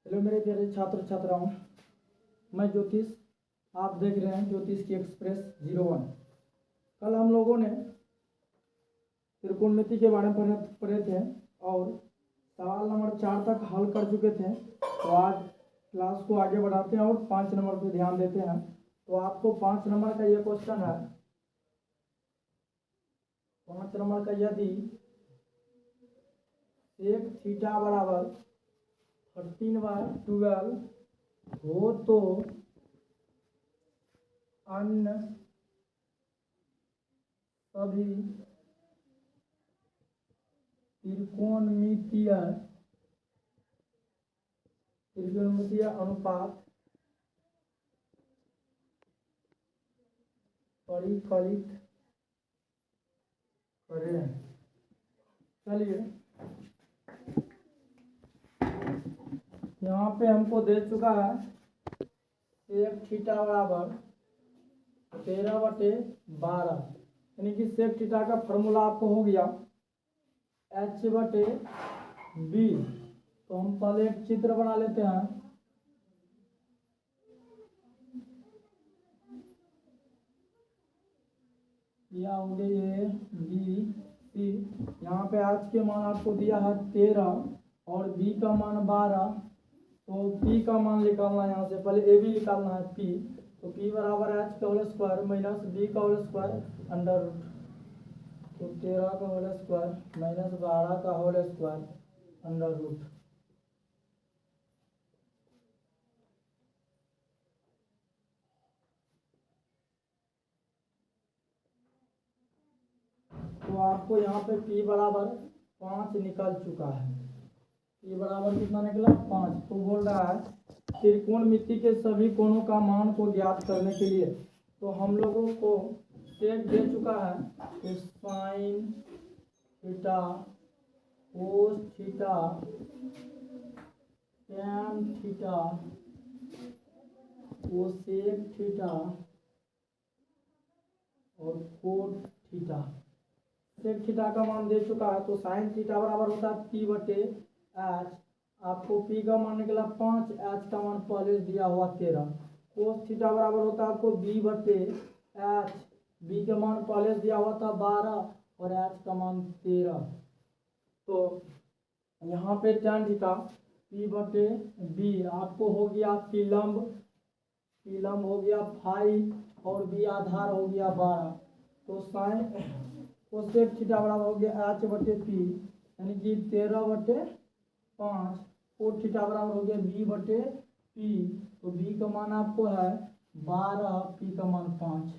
Hello मेरे प्यारे छात्र छात्राओं, मैं ज्योतिष। आप देख रहे हैं ज्योतिष की एक्सप्रेस 01। कल हम लोगों ने त्रिकोणमिति के बारे में पढ़े थे और सवाल नंबर 4 तक हल कर चुके थे। तो आज क्लास को आगे बढ़ाते हैं और 5 नंबर पे ध्यान देते हैं। तो आपको 5 नंबर का ये क्वेश्चन है। 5 नंबर का यदि सेक थीटा बराबर 13/12 हो तो अन्य सभी त्रिकोणमितीय अनुपात परिकलित करें। चलिए, यहाँ पे हमको दे चुका है सेक थीटा बराबर 13/12, यानी कि सेक थीटा का फॉर्मूला आपको हो गया h/b। तो हम पहले एक चित्र बना लेते हैं। या हो गई A B C। यहाँ पे h के मान आपको दिया है 13 और b का मान 12। तो p का मान निकालना है। यहाँ से पहले a b निकालना है p। तो p बराबर h का होल स्क्वायर माइनस b का होल स्क्वायर अंडर रूट। तो 13 का होल स्क्वायर माइनस 12 का होल स्क्वायर अंडर रूट। तो आपको यहाँ पे p बराबर 5 निकल चुका है। p बराबर कितना निकला? 5। तो बोल रहा है त्रिकोणमिति के सभी कोणों का मान को ज्ञात करने के लिए। तो हम लोगों को सेक दे चुका है। तो sine theta, cos theta, tan theta, cosec theta और कोट थीटा। सेक थीटा का मान दे चुका है। तो साइन थीटा बराबर होता है p/h। आपको p का मान निकला 5, h का मान पहले दिया हुआ 13। कोस थीटा बराबर होता है आपको b/h। b का मान पहले दिया हुआ था 12 और h का मान 13। तो यहाँ पे टैन थीटा p/b आपको हो गया p लंब हो गया 5 और b आधार हो गया 12। तो साइन कोसेक थीटा बराबर हो गया h/p, यानी कि 13/5। कोट थीटा बराबर हो गया b/p। तो b का मान आपको है 12, p का मान 5।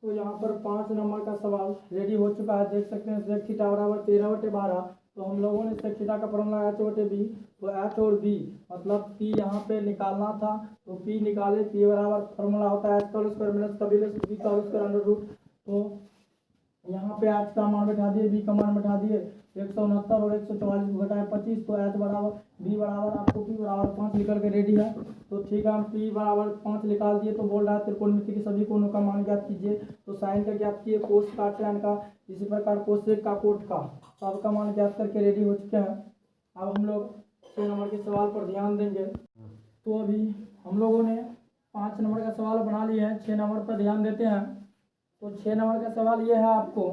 तो यहाँ पर 5 नंबर का सवाल रेडी हो चुका है। देख सकते हैं सेक थीटा बराबर 13/12। तो हम लोगों ने सेक थीटा का फॉर्मूला h/b। तो h और b मतलब p यहाँ पे निकालना था। तो p निकाले, p बराबर फॉर्मूला होता है h का होल स्क्वायर माइनस b का होल स्क्वायर अंडर रूट। तो यहाँ पे h का मान बैठा दिए, b का मान बैठा दिए। 169 और 144 को घटाए 25। तो h बराबर b बराबर आपको p बराबर 5 निकल के रेडी है। तो ठीक है, हम p बराबर 5 निकाल दिए। तो बोल रहा है त्रिकोणमिति के सभी कोणों का मान ज्ञात कीजिए। तो साइन का ज्ञात किए, कोस का, टैन का, इसी प्रकार कोसेक का, कोट का, सबका मान ज्ञात करके रेडी हो चुके हैं। अब हम लोग 6 नंबर के सवाल पर ध्यान देंगे। तो अभी हम लोगों ने 5 नंबर का सवाल बना लिए हैं। 6 नंबर पर ध्यान देते हैं। तो 6 नंबर का सवाल ये है आपको।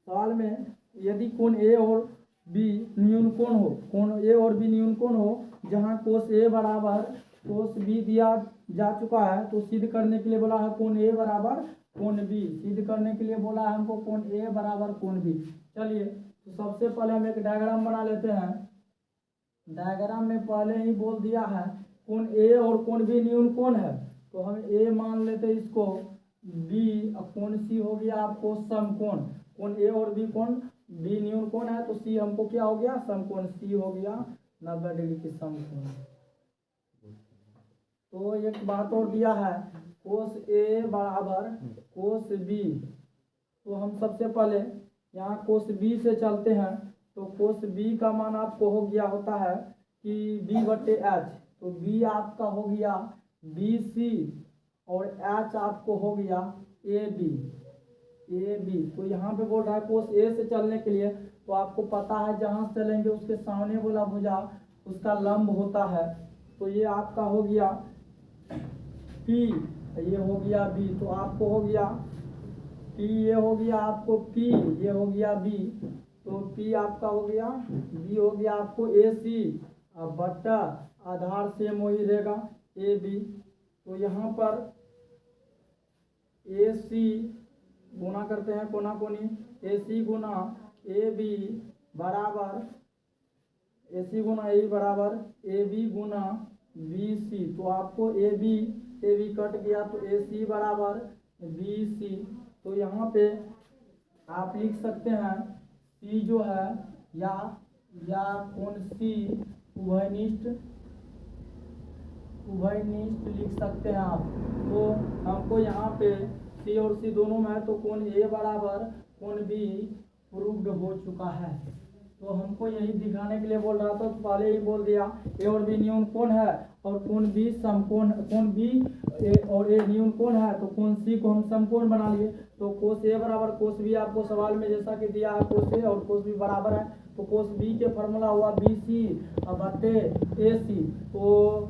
सवाल में यदि कोण ए और बी न्यून कोण हो, कोण ए और बी न्यून कोण हो, जहां कोस ए बराबर कोस बी दिया जा चुका है। तो सिद्ध करने के लिए बोला है कोण ए बराबर कोण बी। सिद्ध करने के लिए बोला है हमको कोण ए बराबर कोण बी। चलिए, तो सबसे पहले हम एक डायग्राम बना लेते हैं। डायग्राम में पहले ही बोल दिया है कोण ए और कोण बी न्यून कोण है। तो हम ए मान लेते हैं इसको, बी कोण सी हो गया आपको समकोण। कोण ए और बी कोण बी न्यून कोण है। तो सी हमको क्या हो गया? समकोण। सी हो गया 90 डिग्री की समकोण। तो एक बात और दिया है कोस ए बराबर कोस बी। तो हम सबसे पहले यहाँ कोस बी से चलते हैं। तो कोस बी का मान आपको हो गया होता है कि b/h। तो b आपका हो गया BC और h आपको हो गया AB। तो यहाँ पे बोल रहा है कोस ए से चलने के लिए। तो आपको पता है जहाँ से चलेंगे उसके सामने वाला भुजा। उसका लंब होता है। तो ये आपका हो गया P, ये हो गया B, तो आपको हो गया P, ये हो गया आपको P, ये हो गया B, तो P आपका हो गया, B हो गया आपको AC, अब बट्टा आधार सेम वही रहेगा AB। तो यहाँ पर AC गुना करते हैं कोना कोनी, AC गुना AB बराबर AC गुना AB बराबर AB गुना BC। तो आपको AB कट गया, तो AC बराबर BC। तो यहाँ पे आप लिख सकते हैं C जो है या कोण C उभयनिष्ठ लिख सकते हैं आप। तो हमको यहाँ पे C और C दोनों में है, तो कोण A बराबर कोण B प्रूव्ड हो चुका है। तो हमको यही दिखाने के लिए बोल रहा था, तो पहले ही बोल दिया ए और बी न्यून कोण है और कोण बी समकोण, कोण बी और ए न्यून कोण है, तो कोण सी को हम समकोण बना लिए। तो कोस ए बराबर कोस बी, आपको सवाल में जैसा कि दिया है कोस ए और कोस बी बराबर है, तो कोस बी के फॉर्मूला हुआ बी सी बटे ए सी। तो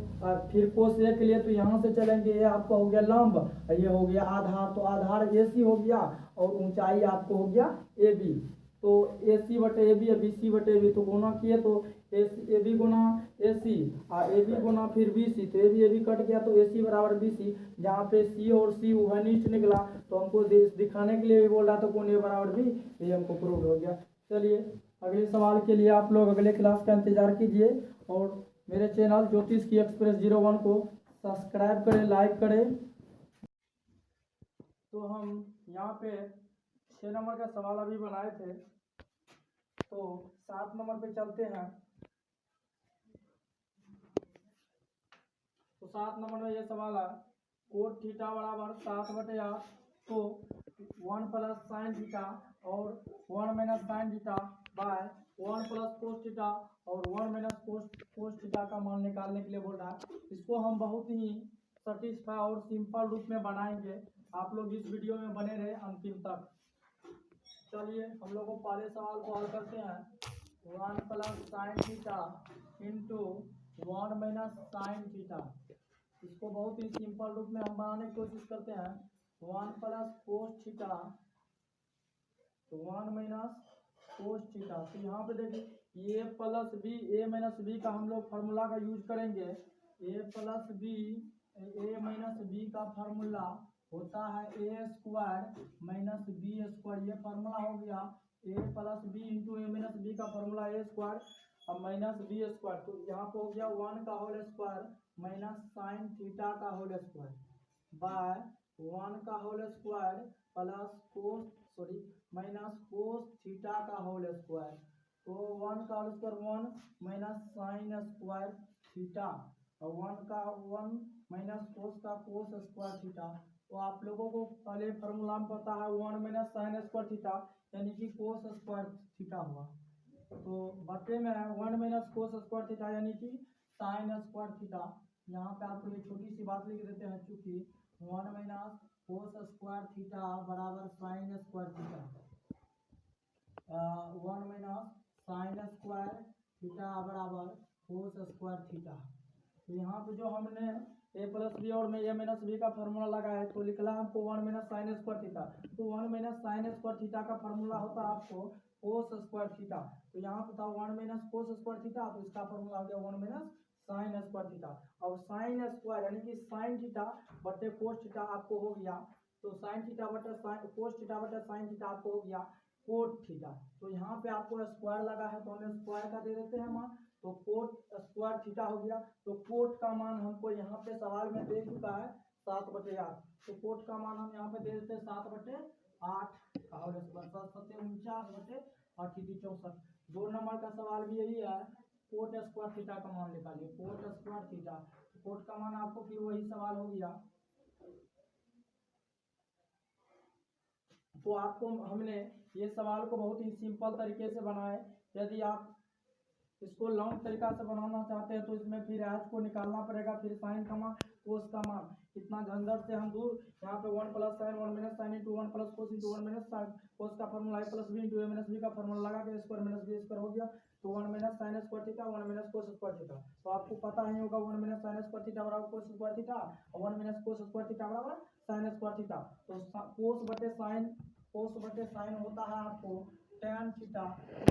फिर कोस ए के लिए तो यहाँ से चलेंगे, ये आपका हो गया लंब, ये हो गया आधार, तो आधार ए सी हो गया और ऊंचाई आपको हो गया ए बी। तो ए सी बटे ए बी या बी सी बटे ए बी, तो गुना किए तो ए बी गुना ए सी और ए बी गुना फिर बी सी, तो ए बी कट गया, तो ए सी बराबर बी सी। जहाँ पे सी और सी उभयनिष्ठ निकला, तो हमको दिखाने के लिए भी बोल रहा था कोण ए बराबर बी, ये हमको प्रूव हो गया। चलिए अगले सवाल के लिए आप लोग अगले क्लास का इंतजार कीजिए और मेरे चैनल ज्योतिष की एक्सप्रेस 01 को सब्सक्राइब करें, लाइक करें। तो हम यहाँ पे 6 नंबर का सवाल अभी बनाए थे, तो 7 नंबर पे चलते हैं। तो 7 नंबर में ये सवाल है कोट थीटा बराबर 7/8, तो 1 प्लस साइन थीटा और 1 minus sine theta by 1 plus cos theta और 1 माइनस कोस थीटा का मान निकालने के लिए बोल रहा है। इसको हम बहुत ही सटिस्फाई और सिंपल रूप में बनाएंगे, आप लोग इस वीडियो में बने रहे अंतिम तक। चलिए हम लोग को पहले सवाल को हल करते हैं। 1 plus sine theta into 1 minus sine theta, इसको बहुत ही सिंपल रूप में हम बनाने की कोशिश करते हैं। 1 प्लस कोस थीटा, तो 1 माइनस कोस थीटा, तो यहाँ पे देखिए A plus B, A minus B का हम लोग फार्मूला का यूज करेंगे। A plus B, A minus B का फार्मूला होता है A square minus B square, ये फार्मूला हो गया A plus B into A minus B का फार्मूला ए स्क्वायर और माइनस बी स्क्वायर। तो यहाँ पे हो गया 1 का whole square minus sine theta का होल स्क्वायर बाय 1 का whole square plus minus cos theta का होल स्क्वायर। तो 1 का whole square 1 minus sine square theta और 1 का 1 माइनस कोस का कोस स्क्वायर थीटा। तो आप लोगों को पहले फार्मूला में पता है 1 माइनस साइन स्क्वायर थीटा यानी कि कोस स्क्वायर थीटा हुआ, तो बटे में 1 माइनस कोस स्क्वायर थीटा यानी कि साइन स्क्वायर थीटा। यहाँ पे आपको ये छोटी सी बात लिख देते हैं, चूंकि 1 माइनस कोस स्क्वायर थीटा बराबर sign square theta, 1 minus sine square theta बराबर कोस स्क्वायर थीटा। तो यहाँ पे जो हमने ए प्लस बी और में ए माइनस बी का फार्मूला लगाया है, तो निकला हमको 1 माइनस साइन स्क्वायर थीटा। तो 1 माइनस साइन स्क्वायर थीटा का फार्मूला होता है आपको कोस स्क्वायर थीटा। तो यहाँ पे था 1 माइनस कोस स्क्वायर थीटा, तो इसका फार्मूला हो गया 1 माइनस साइन स्क्वायर थीटा। और साइन स्क्वायर यानी कि साइन थीटा बटे कोस थीटा आपको हो गया, तो साइन थीटा बटे कोस थीटा बटे साइन थीटा आपको हो गया कोट थीटा। तो यहाँ पे आपको स्क्वायर लगा है तो हम स्क्वायर का दे देते हैं मान, तो कोट स्क्वायर थीटा हो गया। तो कोट का मान हमको यहाँ पे सवाल में दे चुका है 7/8, तो कोट का मान हम यहाँ पे दे देते हैं 7/8 का होल स्क्वायर 7×7=49 2 नंबर का सवाल भी यही है, कोट स्क्वायर थीटा का मान निकालिए, कोट स्क्वायर थीटा। तो कोट का मान आपको फिर वही सवाल हो गया। तो आपको हमने ये सवाल को बहुत ही सिंपल तरीके से बनाए। यदि आप इसको लॉन्ग तरीका से बनाना चाहते हैं तो इसमें फिर एच को निकालना पड़ेगा, फिर साइन का मान कोस का मान, इतना झंझट से हम दूर। यहाँ पे 1 plus sign 1 minus sine into 1 plus cos into 1 minus sine cos का formula A plus B into A minus B का फॉर्मूला लगा के स्क्वायर माइनस बी स्क्वायर हो गया। तो 1 minus sine square theta 1 minus cos square theta. तो आपको पता ही होगा 1 माइनस साइन स्क्वायर थीटा बराबर कोस स्क्वायर थीटा और 1 माइनस कोस स्क्वायर थीटा बराबर साइन स्क्वायर थीटा। तो कोस बटे साइन होता है आपको tan थीटा।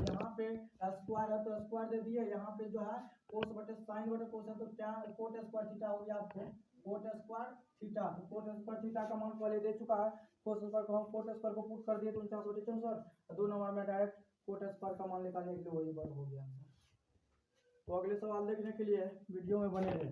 यहाँ पे स्क्वायर है तो स्क्वायर दे दिए, यहाँ पे जो है कोस बटे साइन बटे कोस है तो tan कोट स्क्वायर थीटा हो गया आपको कोट स्क्वायर थीटा। तो कोट स्क्वायर थीटा का मान पहले दे चुका है, कोस स्क्वायर को हम कोट स्क्वायर को पुट कर दिए तो 49/64। 2 नंबर में डायरेक्ट कोट स्क्वायर का मान निकालने के लिए वही बात हो गया। तो अगले सवाल देखने के लिए वीडियो में बने रहे।